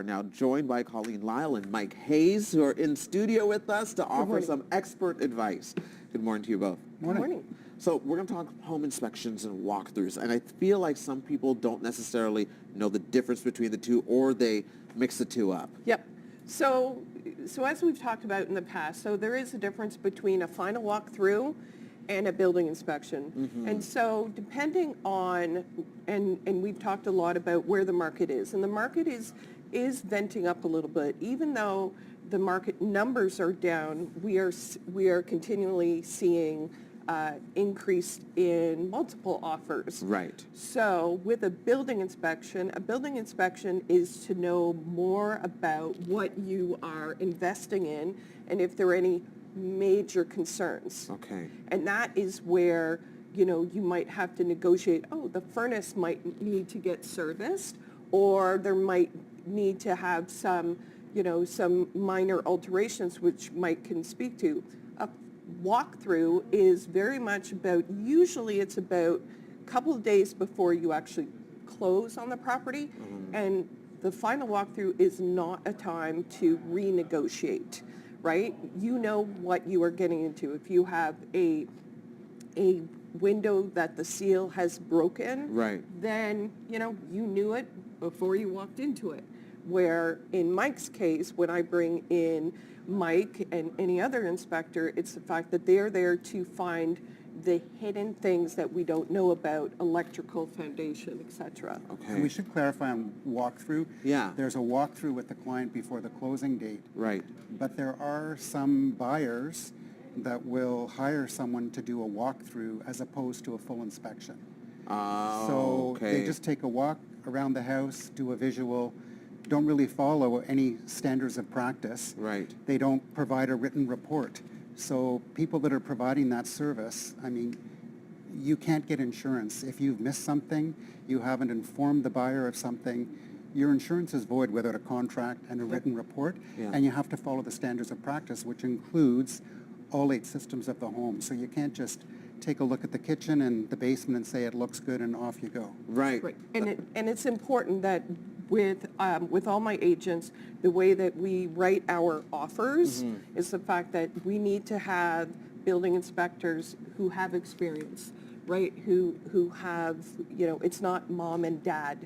We're now joined by Colleen Lyle and Mike Hayes, who are in studio with us to offer some expert advice. Good morning to you both. Morning. So we're going to talk home inspections and walkthroughs, and I feel like some people don't necessarily know the difference between the two, or they mix the two up. Yep. So as we've talked about in the past, so there is a difference between a final walkthrough and a building inspection. Mm-hmm. And so depending on, and we've talked a lot about where the market is, and the market is venting up a little bit. Even though the market numbers are down, we are continually seeing increase in multiple offers. Right. So with a building inspection is to know more about what you are investing in and if there are any major concerns. Okay. And that is where, you might have to negotiate, the furnace might need to get serviced, or there might need to have some minor alterations, which Mike can speak to. A walkthrough is very much about, usually it's about a couple of days before you actually close on the property, and the final walkthrough is not a time to renegotiate, right? You know what you are getting into. If you have a window that the seal has broken, right, then you knew it before you walked into it. Where in Mike's case, when I bring in Mike and any other inspector, it's the fact that they're there to find the hidden things that we don't know about, electrical, foundation, etc. okay. And we should clarify on walkthrough. Yeah. There's a walkthrough with the client before the closing date. Right. But there are some buyers that will hire someone to do a walkthrough as opposed to a full inspection. So okay. they just take a walk around the house, do a visual, don't really follow any standards of practice. Right. They don't provide a written report. So people that are providing that service, you can't get insurance. If you've missed something, you haven't informed the buyer of something, your insurance is void without a contract and a written report, and you have to follow the standards of practice, which includes all 8 systems of the home. So you can't just take a look at the kitchen and the basement and say it looks good and off you go. Right. Right. And it's important that with all my agents, the way that we write our offers is the fact that we need to have building inspectors who have experience, right? Who have, it's not mom and dad,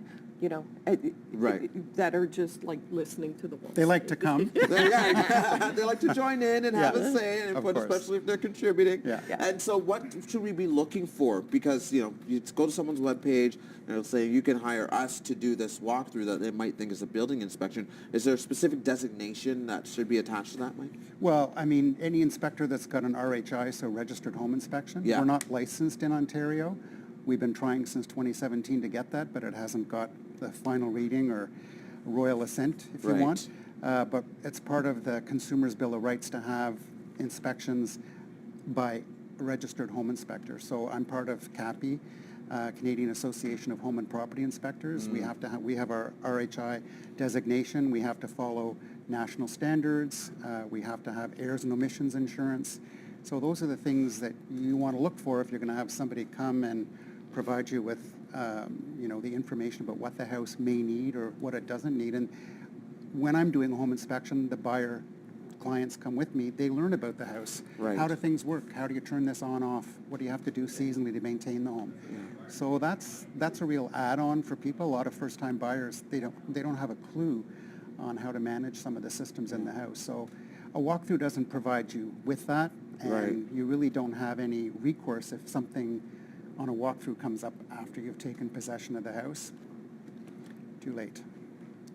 right, that are just like listening to the walls. They like to come. They like to join in and have a say and input, especially if they're contributing. Yeah. And so what should we be looking for? Because, you go to someone's webpage and it'll say you can hire us to do this walkthrough that they might think is a building inspection. Is there a specific designation that should be attached to that, Mike? Well, any inspector that's got an RHI, so registered home inspection, we're not licensed in Ontario. We've been trying since 2017 to get that, but it hasn't got the final reading or royal assent, if you want. But it's part of the Consumer's Bill of Rights to have inspections by a registered home inspector. So I'm part of CAPI, Canadian Association of Home and Property Inspectors. We have our RHI designation. We have to follow national standards. We have to have errors and omissions insurance. So those are the things that you want to look for if you're going to have somebody come and provide you with, the information about what the house may need or what it doesn't need. And when I'm doing a home inspection, the buyer clients come with me. They learn about the house. Right. How do things work? How do you turn this on, off? What do you have to do seasonally to maintain the home? So that's a real add-on for people. A lot of first-time buyers, they don't have a clue on how to manage some of the systems in the house. So a walkthrough doesn't provide you with that, and you really don't have any recourse if something on a walkthrough comes up after you've taken possession of the house. Too late.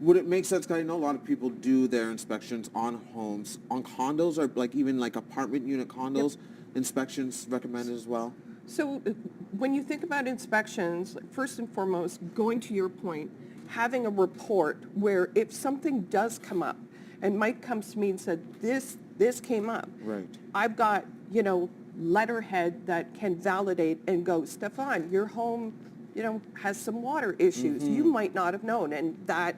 Would it make sense, because I know a lot of people do their inspections on homes, on condos, or even apartment unit condos, inspections recommended as well? So when you think about inspections, first and foremost, going to your point, having a report where if something does come up, and Mike comes to me and said, this came up. Right. I've got, letterhead that can validate and go, Stefan, your home, has some water issues. You might not have known, and that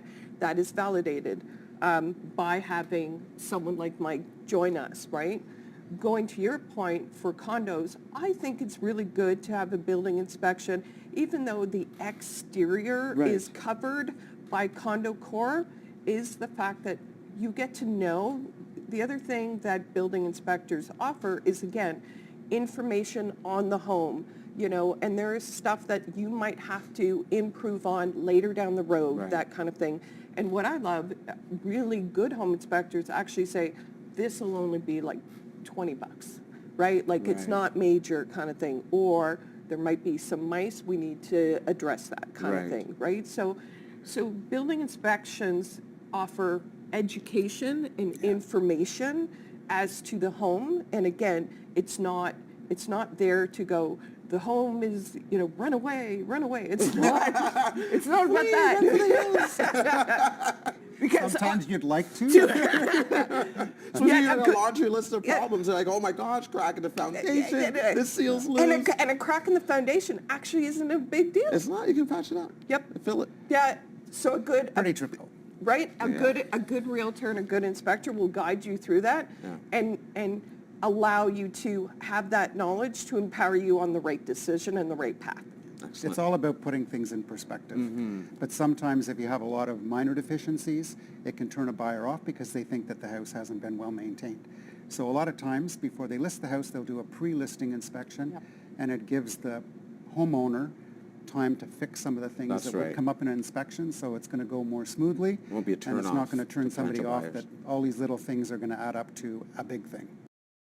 is validated by having someone like Mike join us, right? Going to your point for condos, I think it's really good to have a building inspection, even though the exterior is covered by condo core. is the fact that you get to know. The other thing that building inspectors offer is, again, information on the home, and there is stuff that you might have to improve on later down the road, Right. that kind of thing. And what I love, really good home inspectors actually say, this will only be like $20, right? Like it's Right. not major kind of thing. Or there might be some mice, we need to address that kind Right. of thing, right? So building inspections offer education and information as to the home. And again, it's not there to go, the home is, run away. It's not about that. Because Sometimes you'd like to. So Yeah, you got good- a laundry list of yeah. problems. They're like, oh my gosh, crack in the foundation. Yeah. This seal's loose. and a crack in the foundation actually isn't a big deal. It's not. You can patch it up. Yep. Fill it. Yeah, so Pretty trivial. right? A Yeah. good realtor and a good inspector will guide you through that, Yeah. and allow you to have that knowledge to empower you on the right decision and the right path. Excellent. It's all about putting things in perspective. But sometimes if you have a lot of minor deficiencies, it can turn a buyer off because they think that the house hasn't been well maintained. So a lot of times, before they list the house, they'll do a pre-listing inspection, Yep. and it gives the homeowner time to fix some of the things That's that right. would come up in an inspection, so it's going to go more smoothly. Won't be a And it's turn-off not going to turn for somebody potential off buyers. that all these little things are going to add up to a big thing.